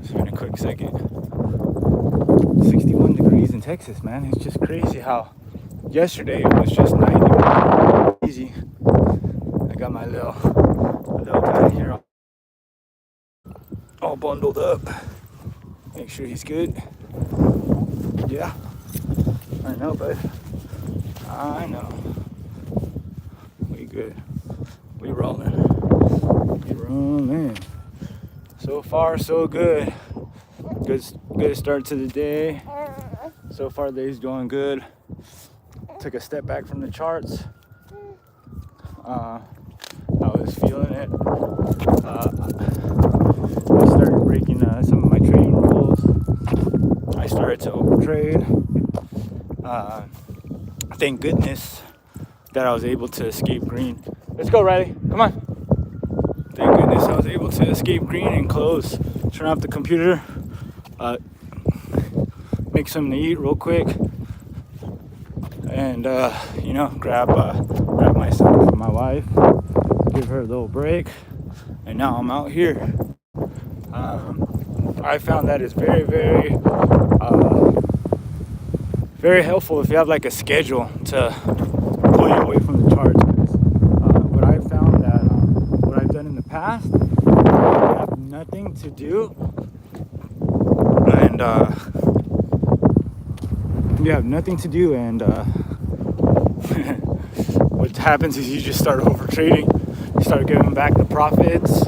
So in a quick second. 61 degrees in Texas, man. It's just crazy how yesterday it was just 90. Easy. I got my little guy here all bundled up. Make sure he's good. Yeah, I know, bud. I know. We good. We rolling. We rolling. So far, so good. Good start to the day. So far, the day's going good. Took a step back from the charts. I was feeling it. I started breaking some of my trading rules. I started to overtrade. Thank goodness that I was able to escape green. Let's go, Riley. Come on. Thank goodness I was able to escape green and close. Turn off the computer. Make something to eat real quick. And, grab my son from my wife. Give her a little break. And now I'm out here. I found that it's very, very, very helpful if you have like a schedule to pull you away from the charts. What I found that what I've done in the past, I have nothing to do, and you have nothing to do, and what happens is you just start over trading. You start giving back the profits.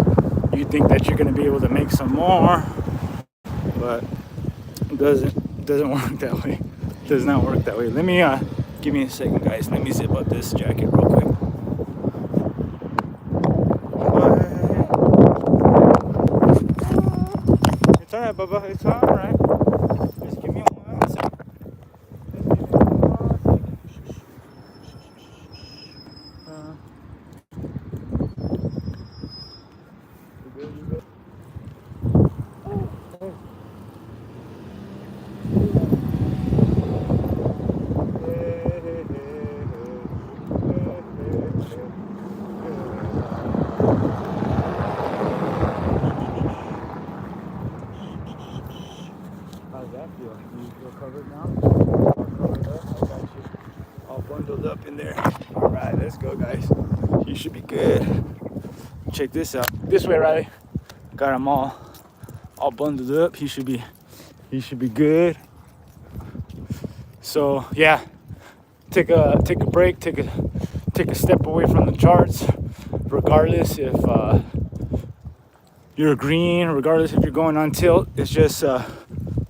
You think that you're going to be able to make some more, but it doesn't work that way. It does not work that way. Let me give me a second, guys. Let me zip up this jacket real quick. It's alright, Bubba. It's alright. Just give me 1 second. How's that feel? You feel covered now? All covered up? I got you. All bundled up in there. All right, let's go, guys. You should be good. Check this out. This way, Riley. Got him all bundled up. He should be good. So yeah, take a break. Take a step away from the charts. Regardless if you're green, regardless if you're going on tilt, it's just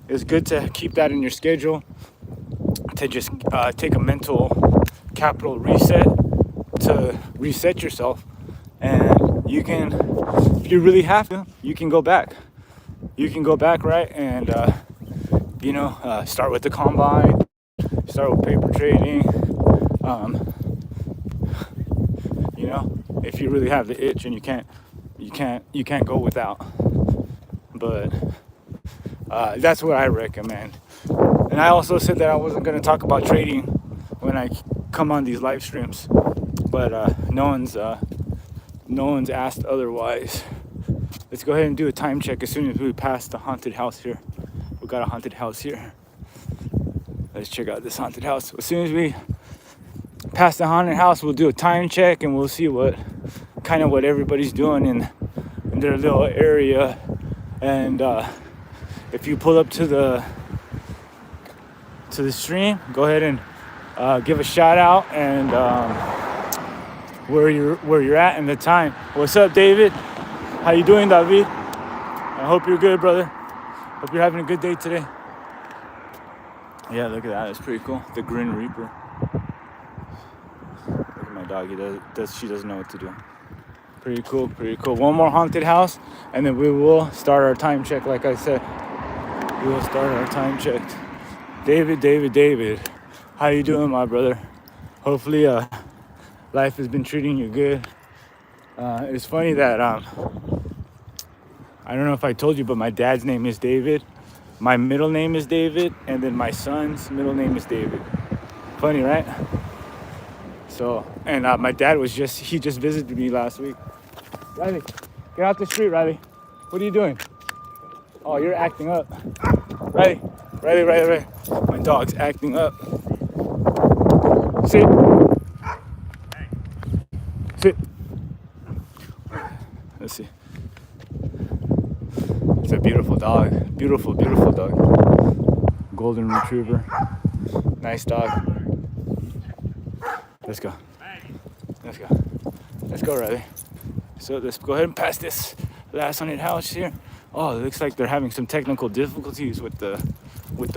it's good to keep that in your schedule, to just take a mental capital reset, to reset yourself. And you can, if you really have to, you can go back. You can go back, right? And, start with the combine, start with paper trading. If you really have the itch and you can't go without. But that's what I recommend. And I also said that I wasn't going to talk about trading when I come on these live streams, but no one's asked otherwise. Let's go ahead and do a time check as soon as we pass the haunted house here. We got a haunted house here. Let's check out this haunted house. As soon as we pass the haunted house, we'll do a time check and we'll see what everybody's doing in their little area. And if you pull up to the stream, go ahead and give a shout out and where you're at and the time. What's up, David? How you doing, David? I hope you're good, brother. Hope you're having a good day today. Yeah, look at that. It's pretty cool. The Grin Reaper. Look at my doggy. She doesn't know what to do. Pretty cool. One more haunted house, and then we will start our time check. Like I said, we will start our time check. David. How you doing, my brother? Hopefully, life has been treating you good. It's funny that I don't know if I told you, but my dad's name is David. My middle name is David, and then my son's middle name is David. Funny, right? So, and my dad he just visited me last week. Riley, get out the street, Riley. What are you doing? Oh, you're acting up. Right. Right. My dog's acting up. Sit. Sit. Let's see. It's a beautiful dog. Beautiful dog. Golden retriever. Nice dog. Let's go. Let's go, Riley. So let's go ahead and pass this last haunted house here. Oh, it looks like they're having some technical difficulties with the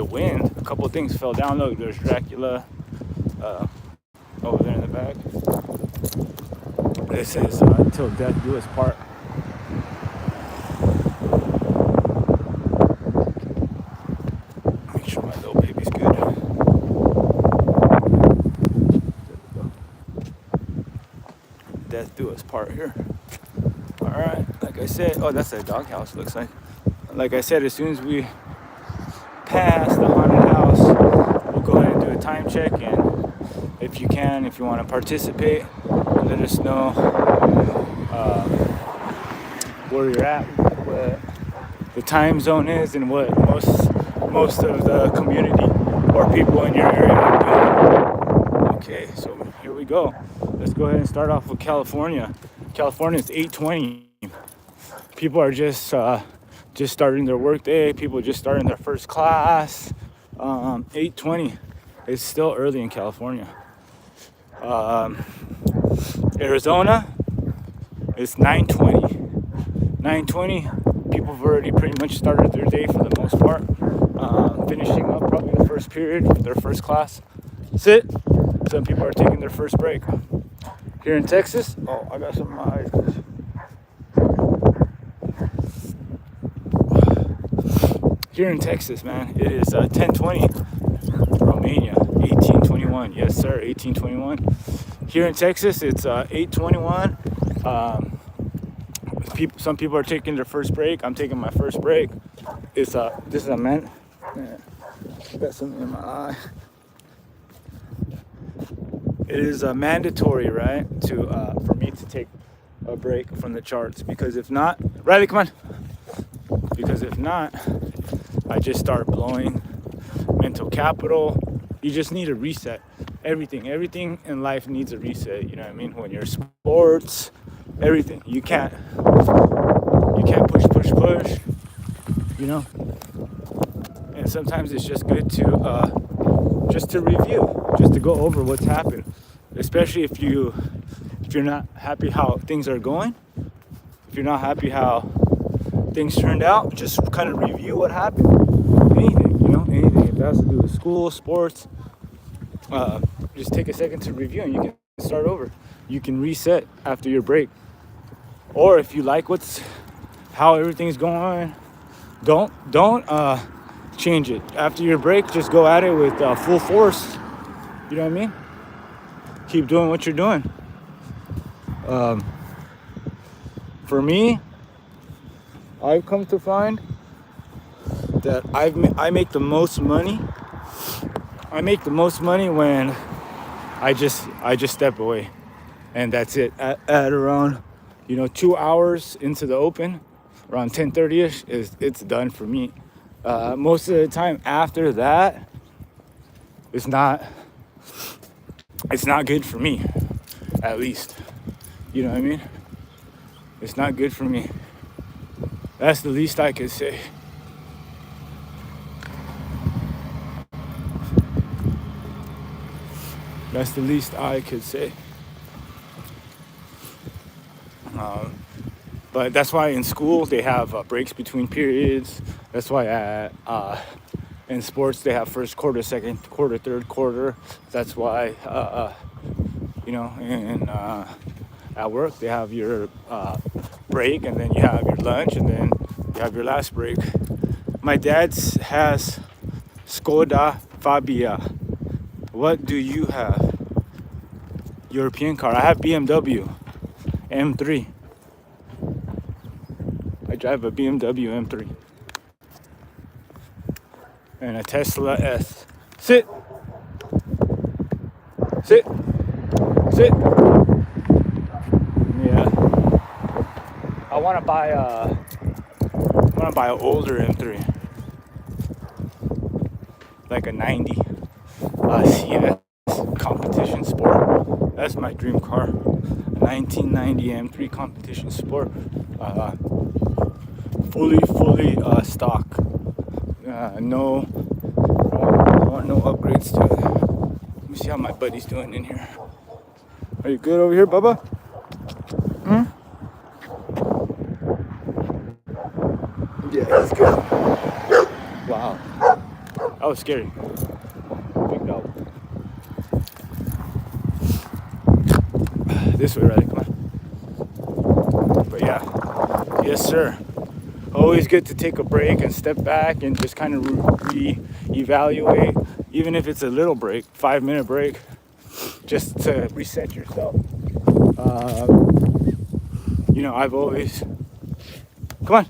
wind. A couple of things fell down. Look, there's Dracula over there in the back. This is Till Death Do Us Part. Make sure my little baby's good. Death Do Us Part here. Alright, like I said, oh, that's a doghouse, looks like. Like I said, as soon as we pass the haunted house, we'll go ahead and do a time check. And if you want to participate, let us know where you're at, what the time zone is, and what most of the community or people in your area are doing. Okay, so here we go. Let's go ahead and start off with California. California is 8:20. People are just starting their work day. People just starting their first class. 8:20. It's still early in California. Arizona, it's 9:20. 9:20. People have already pretty much started their day for the most part. Finishing up probably the first period, their first class. Sit. Some people are taking their first break. Here in Texas, oh, I got some in my eyes. Here in Texas, man, it is 10:20. Romania, 18:21. Yes, sir, 18:21. Here in Texas, it's 8:21. Some people are taking their first break. I'm taking my first break. This is a man. I got something in my eye. It is mandatory, right, for me to take a break from the charts, because if not, Riley, come on. Because if not, I just start blowing mental capital. You just need a reset. Everything in life needs a reset. You know what I mean? When you're sports, everything. You can't push. You know. And sometimes it's just good to review, just to go over what's happened. Especially if you're not happy how things are going. If you're not happy how things turned out, just kind of review what happened. Anything. If it has to do with school, sports, just take a second to review, and you can start over. You can reset after your break. Or if you like how everything's going, don't change it. After your break, just go at it with full force. You know what I mean? Keep doing what you're doing. For me, I've come to find that I make the most money. I make the most money when I just step away, and that's it. At around 2 hours into the open, around 10:30ish, it's done for me. Most of the time after that, it's not good for me, at least. You know what I mean? It's not good for me. That's the least I could say. That's the least I could say. But that's why in school they have breaks between periods. That's why in sports they have first quarter, second quarter, third quarter. That's why at work they have your break, and then you have your lunch, and then you have your last break. My dad has Skoda Fabia. What do you have? European car. I have BMW M3. I drive a BMW M3 and a Tesla S. Sit. Yeah. I want to want to buy an older M3, like a 90 CS competition sport. That's my dream car. A 1990 M3 competition sport. Fully stock. No, I want no upgrades to it. Let me see how my buddy's doing in here. Are you good over here, Bubba? Yeah, he's good. Wow, that was scary. Big dog. This way, right? Come on. But yeah, yes, sir. Always good to take a break and step back and just kind of re-evaluate, even if it's a little break, 5-minute break, just to reset yourself. You know, I've always, come on.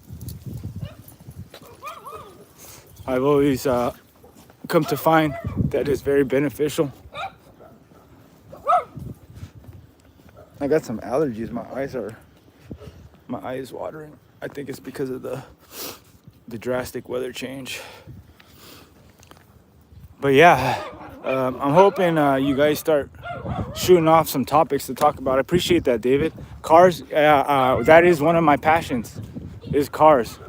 I've always come to find that it's very beneficial. I got some allergies. My eyes watering. I think it's because of the drastic weather change. But yeah, I'm hoping you guys start shooting off some topics to talk about. I appreciate that, David. Cars, that is one of my passions, is cars.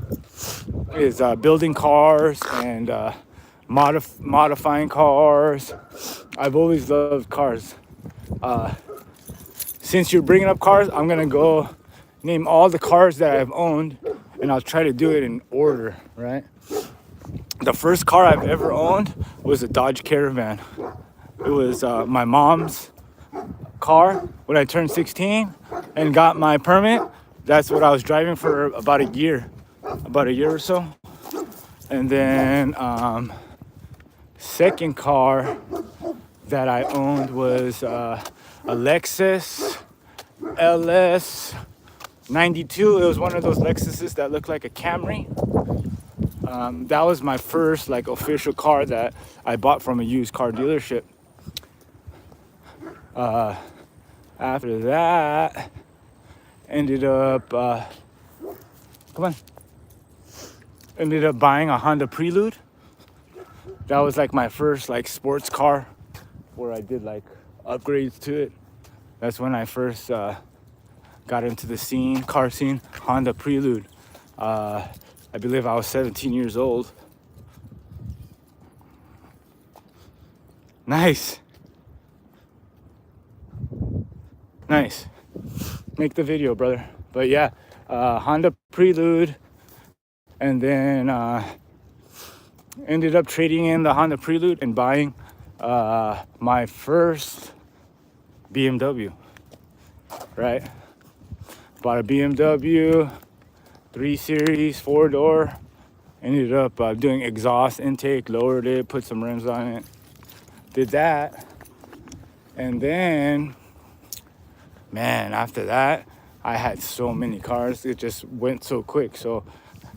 Is building cars and modifying cars. I've always loved cars. Since you're bringing up cars, I'm gonna go name all the cars that I've owned, and I'll try to do it in order, right? The first car I've ever owned was a Dodge Caravan. It was my mom's car when I turned 16 and got my permit. That's what I was driving for about a year or so. And then second car that I owned was a Lexus LS 92. It was one of those Lexuses that looked like a Camry. That was my first like official car that I bought from a used car dealership. After that, ended up buying a Honda Prelude. That was like my first like sports car where I did like upgrades to it. That's when I first got into the car scene, Honda Prelude. I believe I was 17 years old. Nice. Make the video, brother. But yeah, Honda Prelude. And then ended up trading in the Honda Prelude and buying my first BMW, right? Bought a BMW 3 Series 4-door. Ended up doing exhaust intake, lowered it, put some rims on it. Did that. And then, man, after that, I had so many cars. It just went so quick. So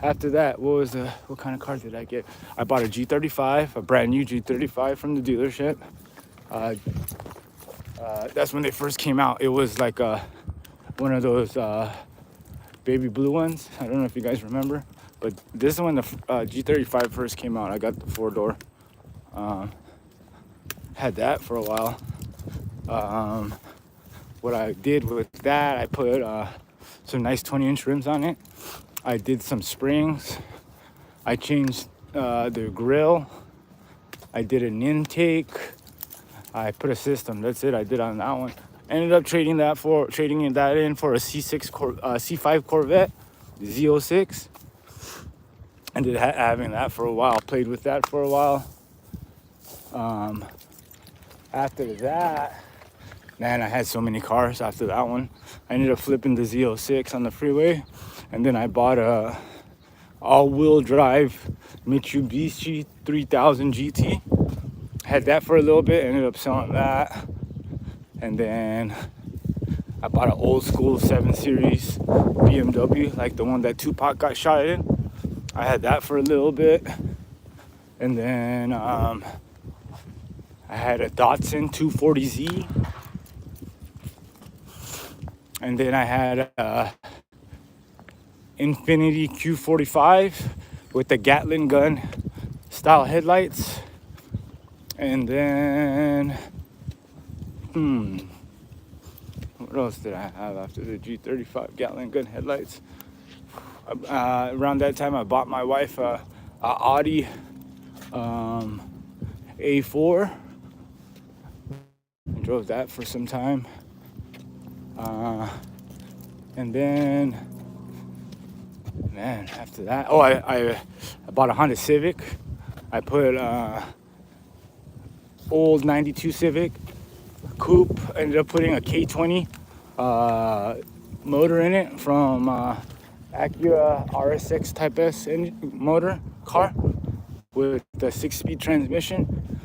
after that, what kind of car did I get? I bought a G35, a brand new G35 from the dealership. That's when they first came out. It was like one of those baby blue ones. I don't know if you guys remember, but this is when the G35 first came out. I got the 4-door. Had that for a while. What I did with that, I put some nice 20-inch rims on it. I did some springs. I changed the grill. I did an intake. I put a system. That's it. I did on that one. Ended up trading that in for a C5 Corvette, Z06. Ended having that for a while. Played with that for a while. After that, man, I had so many cars after that one. I ended up flipping the Z06 on the freeway, and then I bought a all-wheel drive Mitsubishi 3000 GT. Had that for a little bit, ended up selling that. And then I bought an old school 7 Series BMW, like the one that Tupac got shot in. I had that for a little bit. And then I had a Datsun 240Z. And then I had Infinity Q45 with the Gatling gun style headlights. And then, what else did I have after the G35 Gatling gun headlights? Around that time, I bought my wife a Audi A4. I drove that for some time. And then, man, after that, I bought a Honda Civic. I put old 92 Civic coupe, ended up putting a K20 motor in it from Acura RSX Type S motor car with the 6-speed transmission.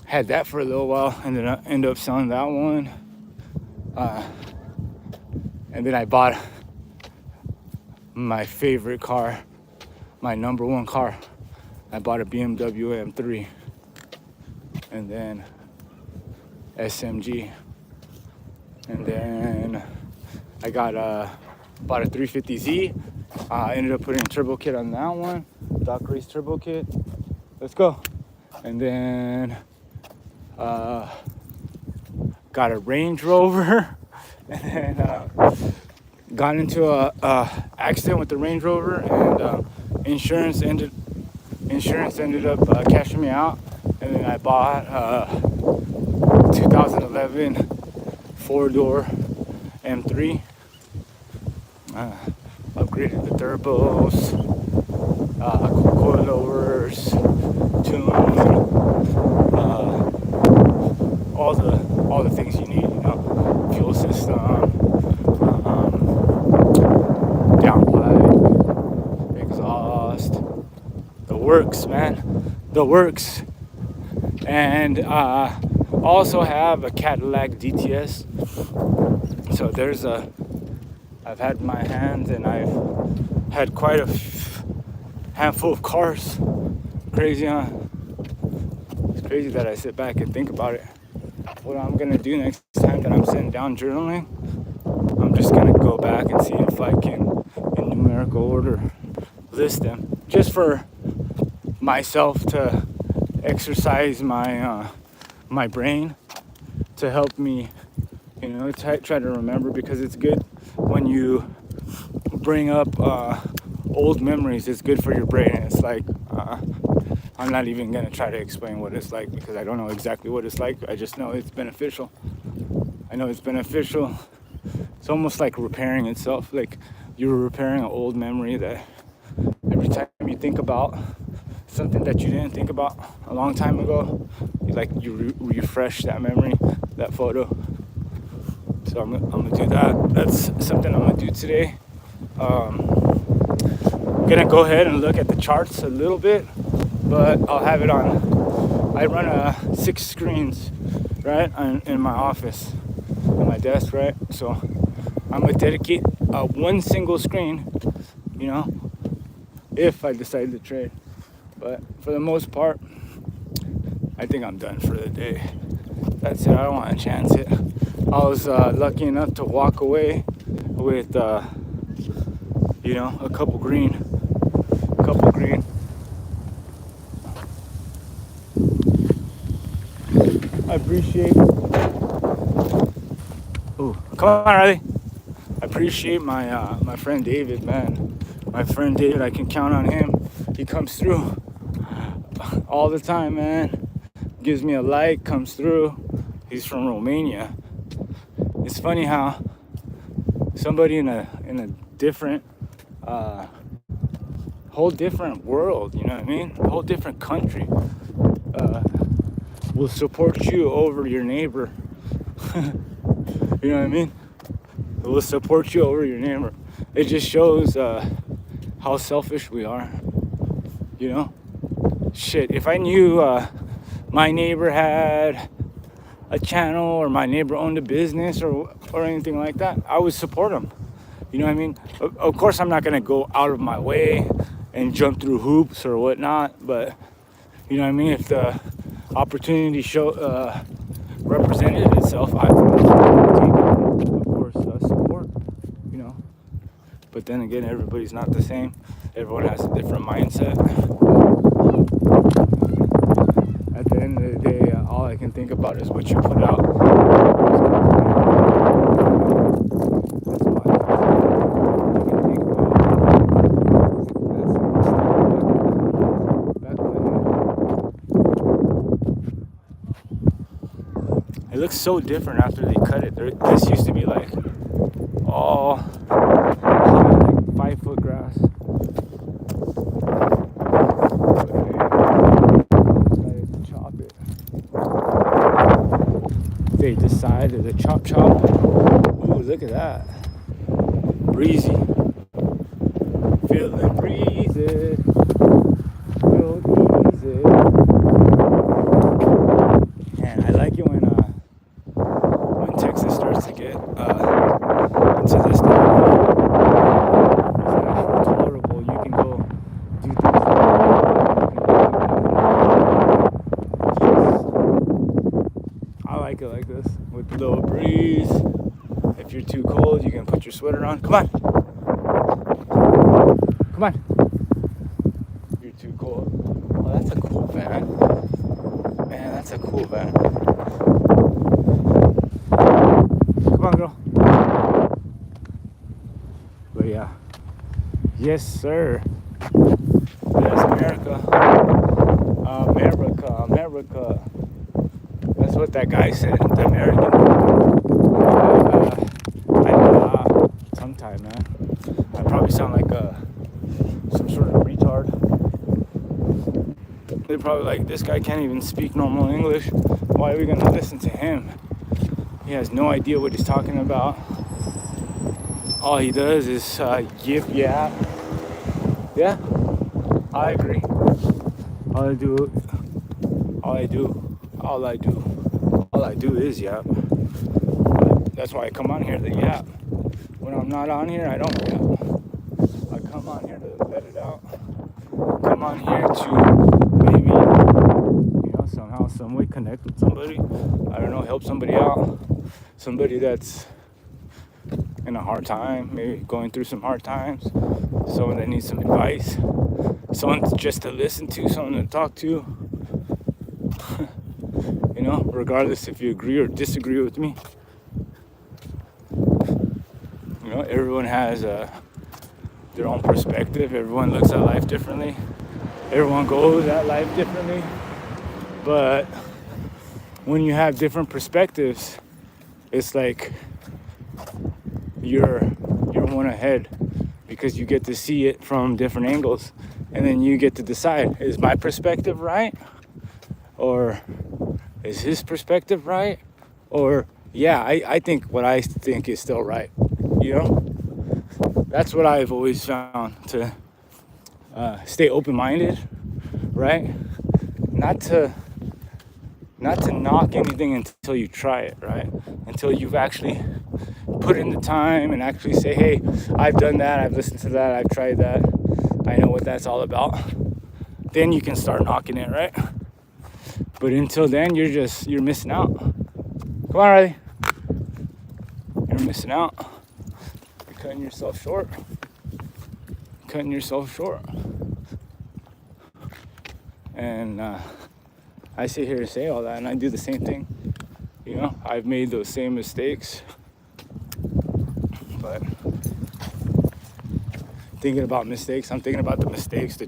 Had that for a little while, ended up selling that one. And then I bought my favorite car, my number one car. I bought a BMW M3 and then SMG. And then I bought a 350Z. Ended up putting a turbo kit on that one, Doc Race turbo kit. Let's go. And then got a Range Rover. And then got into a accident with the Range Rover, and insurance ended up cashing me out. And then I bought 2011 4-door M3. Upgraded the turbos, coilovers, tune, all the things you need, fuel system, downpipe, exhaust, the works, man, the works. And also have a Cadillac DTS. So I've had my hands, and I've had quite a handful of cars. Crazy, huh? It's crazy that I sit back and think about it. What I'm gonna do next time that I'm sitting down journaling, I'm just gonna go back and see if I can, in numerical order, list them, just for myself to exercise my my brain, to help me, try to remember, because it's good when you bring up old memories. It's good for your brain. It's like, I'm not even gonna try to explain what it's like, because I don't know exactly what it's like. I just know it's beneficial. I know it's beneficial. It's almost like repairing itself. Like you're repairing an old memory that every time you think about something that you didn't think about a long time ago, you refresh that memory, that photo. So I'm gonna do that. That's something I'm gonna do today. I'm gonna go ahead and look at the charts a little bit, but I'll have it on. I run 6 screens, right, in my office, on my desk, right? So I'm gonna dedicate one single screen, if I decide to trade. But for the most part, I think I'm done for the day. That's it. I don't want to chance it. I was lucky enough to walk away with, a couple green. I appreciate. Ooh, come on, Riley. I appreciate my friend David, man. My friend David, I can count on him. He comes through all the time, man. Gives me a like, comes through. He's from Romania. It's funny how somebody in a different, whole different world, you know what I mean? A whole different country, will support you over your neighbor. You know what I mean? It will support you over your neighbor. It just shows how selfish we are. Shit, if I knew my neighbor had a channel, or my neighbor owned a business, or anything like that, I would support him. You know what I mean? Of course, I'm not gonna go out of my way and jump through hoops or whatnot, but you know what I mean? If the opportunity represented itself, I would take it. Of course, support. But then again, everybody's not the same. Everyone has a different mindset. At the end of the day, all I can think about is what you put out. That's all I can think about. That's it looks so different after they cut it. This used to be like all like 5-foot grass. Chop it. They decided to chop. Ooh, look at that. Breezy. Feeling breezy. Real easy. Man, I like it when Texas starts to get into this stuff. It's actually tolerable. You can go do things I like it like this with a little breeze. If you're too cold, you can put your sweater on. Come on. Come on. If you're too cold. Oh, that's a cool van. Man, that's a cool van. Come on, girl. But yeah. Yes, sir. Yes, America. America. That's what that guy said. The American. Sometime, man. I probably sound like some sort of retard. They're probably like, this guy can't even speak normal English. Why are we gonna listen to him? He has no idea what he's talking about. All he does is yip yap. Yeah, I agree. All I do is yap. That's why I come on here to yap. When I'm not on here, I don't yap. I come on here to let it out. Come on here to maybe, somehow, some way connect with somebody. I don't know, help somebody out. Somebody that's in a hard time, maybe going through some hard times. Someone that needs some advice. Someone just to listen to, someone to talk to. Regardless if you agree or disagree with me. Everyone has their own perspective. Everyone looks at life differently. Everyone goes at life differently. But when you have different perspectives, it's like you're one ahead because you get to see it from different angles, and then you get to decide, is my perspective right? Or is his perspective right? Or I think what I think is still right. That's what I've always found, to stay open-minded, right? Not to knock anything until you try it, right? Until you've actually put in the time and actually say, hey, I've done that, I've listened to that, I've tried that, I know what that's all about. Then you can start knocking it, right? But until then, you're missing out. Come on, Riley. You're missing out. You're cutting yourself short. And I sit here to say all that, and I do the same thing. I've made those same mistakes. But thinking about mistakes, I'm thinking about the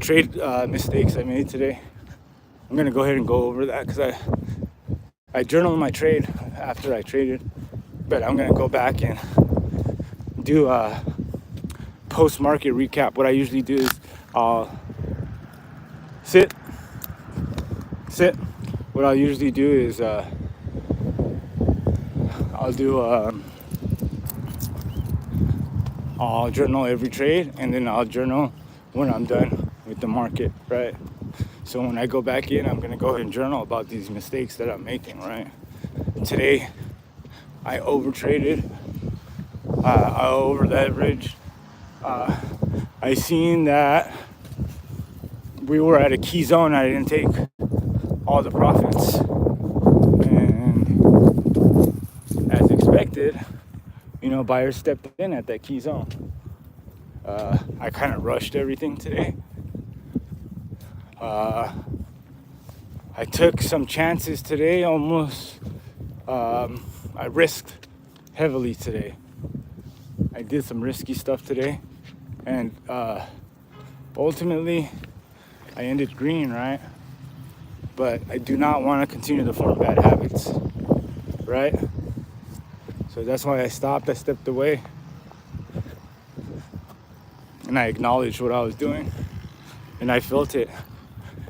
trade mistakes I made today. I'm gonna go ahead and go over that because I journaled my trade after I traded, but I'm gonna go back and do a post-market recap. What I usually do is I'll sit. What I'll usually do is I'll journal every trade, and then I'll journal when I'm done with the market, right? So when I go back in, I'm gonna go ahead and journal about these mistakes that I'm making, right? Today, I overtraded, I over leveraged. I seen that we were at a key zone. I didn't take all the profits, and as expected, buyers stepped in at that key zone. I kind of rushed everything today. I took some chances today, almost. I risked heavily today. I did some risky stuff today, and ultimately I ended green, right? But I do not want to continue to form bad habits, right? So that's why I stopped. I stepped away, and I acknowledged what I was doing, and I felt it.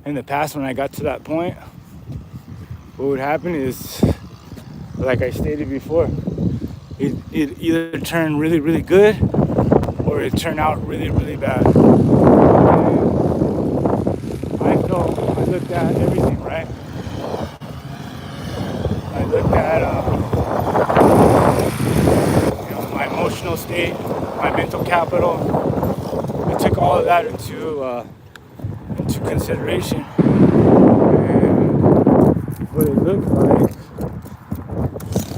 In the past, when I got to that point, what would happen is, like I stated before, it either turned really, really good, or it turned out really, really bad. I looked at everything, right? I looked at my emotional state, my mental capital. I took all of that into consideration. And what it looked like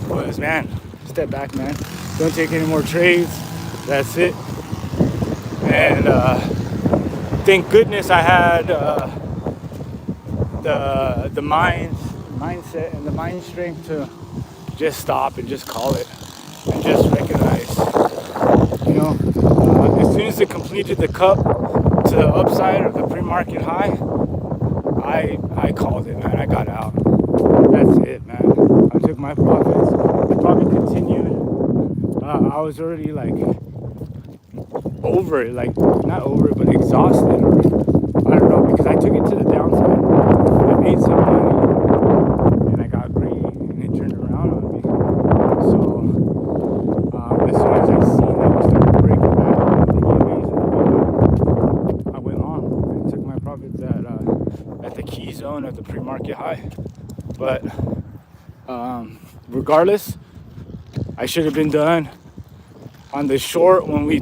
was, man, step back, man. Don't take any more trades. That's it. And thank goodness I had the mindset and the mind strength to just stop and just call it and just recognize, as soon as it completed the cup to the upside of the pre-market high, I called it, man. I got out. That's it, man. I took my profits. The profit continued. I was already like over it, like not over it, but exhausted. Or, I don't know, because I took it to the downside. I made some money, and I got greedy, and it turned around on me. So as soon as I seen that we started breaking back the EMAs and I went on and took my profits at the key zone at the pre-market high. But regardless, I should have been done on the short when we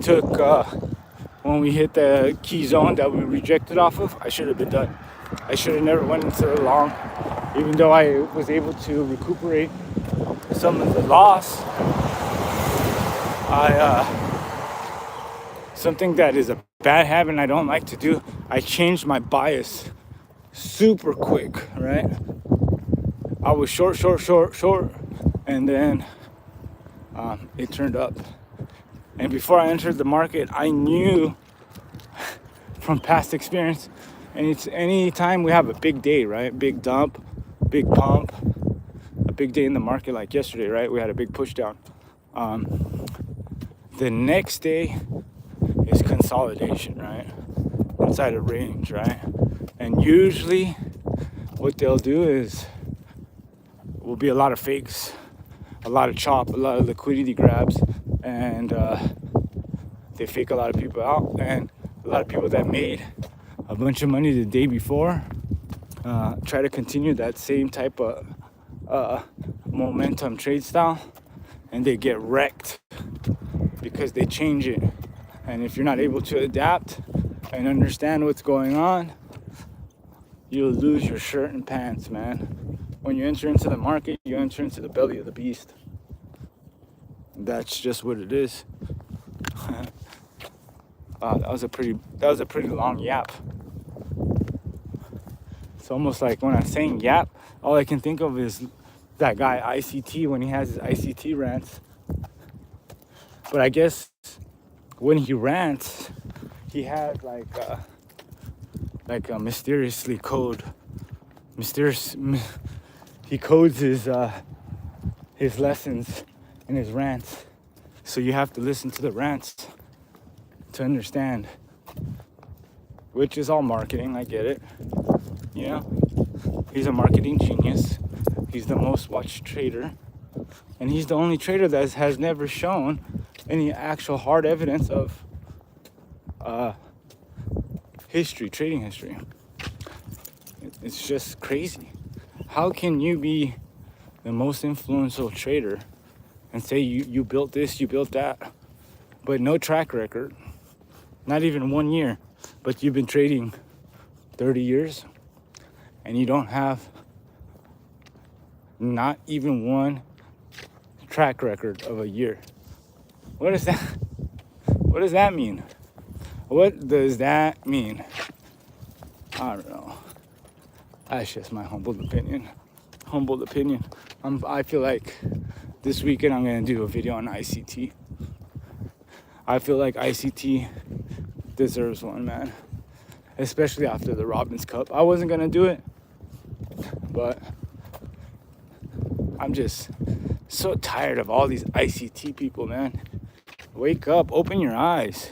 hit the key zone that we rejected off of. I should have been done. I should have never went into the long, even though I was able to recuperate some of the loss. Something that is a bad habit and I don't like to do, I changed my bias super quick, right? I was short, and then it turned up. And before I entered the market, I knew from past experience, and it's any time we have a big day, right? Big dump, big pump, a big day in the market like yesterday, right? We had a big push down. The next day is consolidation, right? Inside a range, right? And usually what they'll do is will be a lot of fakes, a lot of chop, a lot of liquidity grabs, and they fake a lot of people out. And a lot of people that made a bunch of money the day before try to continue that same type of momentum trade style, and they get wrecked because they change it. And if you're not able to adapt and understand what's going on, you'll lose your shirt and pants, man. When you enter into the market, you enter into the belly of the beast. That's just what it is. That was a pretty long yap. It's almost like when I'm saying yap, all I can think of is that guy ICT when he has his ICT rants. But I guess when he rants, he has like a mysteriously code. He codes his lessons and his rants. So you have to listen to the rants to understand, which is all marketing. I get it. He's a marketing genius. He's the most watched trader, and he's the only trader that has never shown any actual hard evidence of trading history. It's just crazy. How can you be the most influential trader and say you built this, you built that, but no track record, not even 1 year, but you've been trading 30 years and you don't have not even one track record of a year? What is that? What does that mean? What does that mean? I don't know. That's just my humble opinion. I feel like this weekend I'm gonna do a video on ICT. I feel like ICT deserves one, man. Especially after the Robbins Cup. I wasn't gonna do it, but I'm just so tired of all these ICT people, man. Wake up, open your eyes.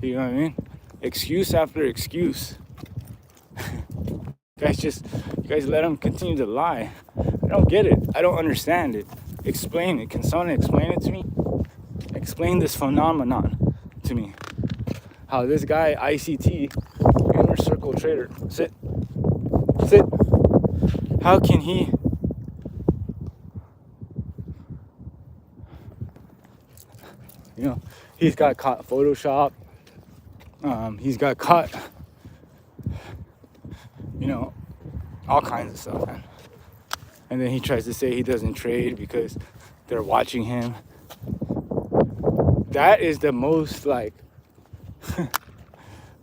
You know what I mean? Excuse after excuse. You guys let them continue to lie. I don't get it. I don't understand it. Explain it. Can someone explain it to me? Explain this phenomenon to me. How this guy, ICT, Inner Circle Trader, sit. How can he? You know, he's got caught Photoshop. He's got caught, you know, all kinds of stuff, man. And then he tries to say he doesn't trade because they're watching him. That is the most, like,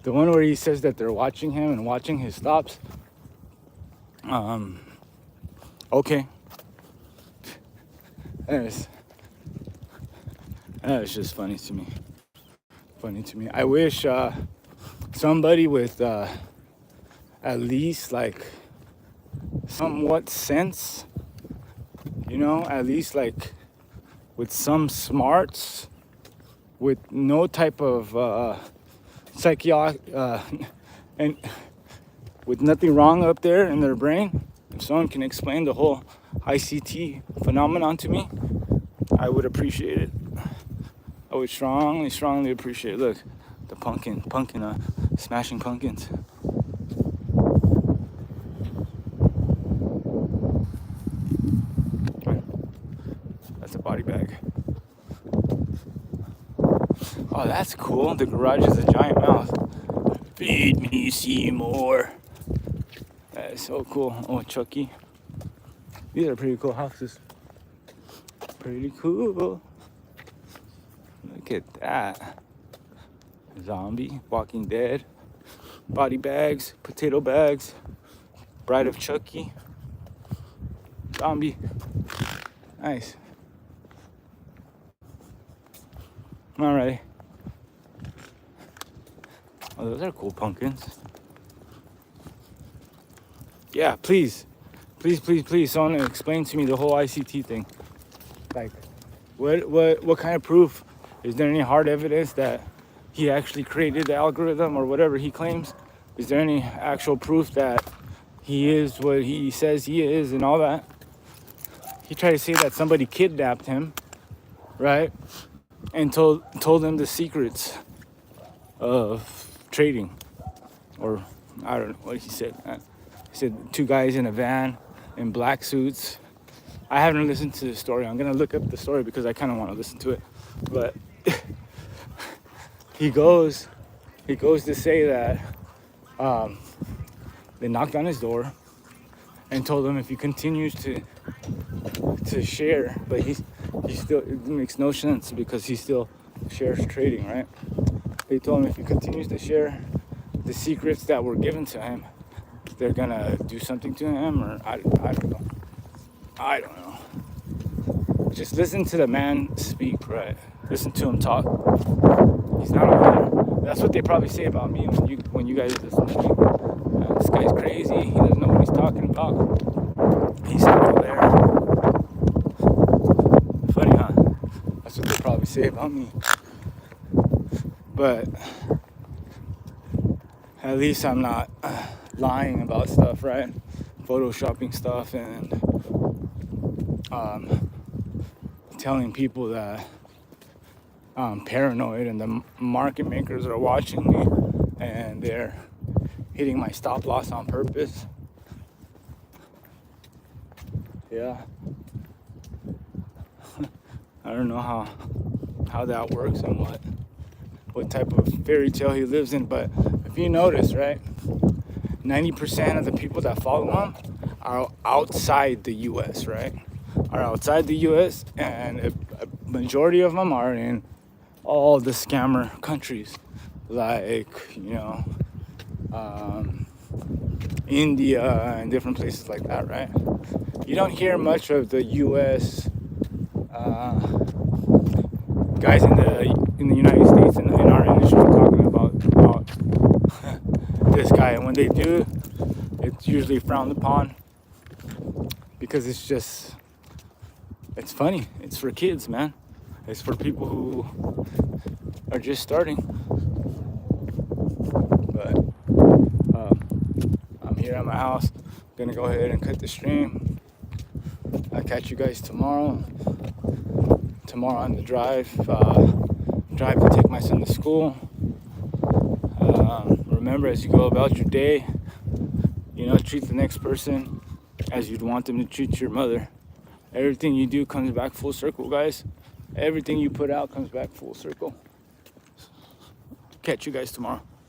the one where he says that they're watching him and watching his stops. Okay. That is just funny to me. I wish somebody with at least like somewhat sense, you know, at least like with some smarts, with no type of and with nothing wrong up there in their brain, if someone can explain the whole ICT phenomenon to me, I would appreciate it. I would strongly appreciate it. Look, the pumpkin, smashing pumpkins. That's a body bag. Oh, that's cool. The garage is a giant mouth. Feed me, Seymour. That is so cool. Oh, Chucky. These are pretty cool houses. Pretty cool. Look at that. Zombie, Walking Dead, body bags, potato bags, Bride of Chucky, zombie. Nice. Alright. Oh, those are cool pumpkins. Yeah, please, someone explain to me the whole ICT thing. Like, what kind of proof? Is there any hard evidence that he actually created the algorithm or whatever he claims? Is there any actual proof that he is what he says he is and all that? He tried to say that somebody kidnapped him, right? And told him the secrets of trading. Or I don't know what he said. He said 2 guys in a van in black suits. I haven't listened to the story. I'm gonna look up the story because I kind of want to listen to it. But he goes to say that they knocked on his door and told him if he continues to share, but he still, it makes no sense because he still shares trading, right? They told him if he continues to share the secrets that were given to him, they're gonna do something to him, or I don't know. Just listen to the man speak, right? Listen to him talk. He's not over there. That's what they probably say about me when you guys listen to me. This guy's crazy. He doesn't know what he's talking about. He's not over there. Funny, huh? That's what they probably say about me. But at least I'm not lying about stuff, right? Photoshopping stuff and telling people that I'm paranoid and the market makers are watching me and they're hitting my stop loss on purpose. Yeah. I don't know how that works and what type of fairy tale he lives in, but if you notice, right, 90% of the people that follow him are outside the US, right? Are outside the US, and a majority of them are in all the scammer countries, like India and different places like that, right? You don't hear much of the U.S. Uh, guys in the United States in our industry talking about this guy, and when they do, it's usually frowned upon because it's funny. It's for kids, man. It's for people who are just starting. But I'm here at my house. Gonna go ahead and cut the stream. I'll catch you guys tomorrow. Tomorrow on the drive to take my son to school. Remember, as you go about your day, treat the next person as you'd want them to treat your mother. Everything you do comes back full circle, guys. Everything you put out comes back full circle. Catch you guys tomorrow.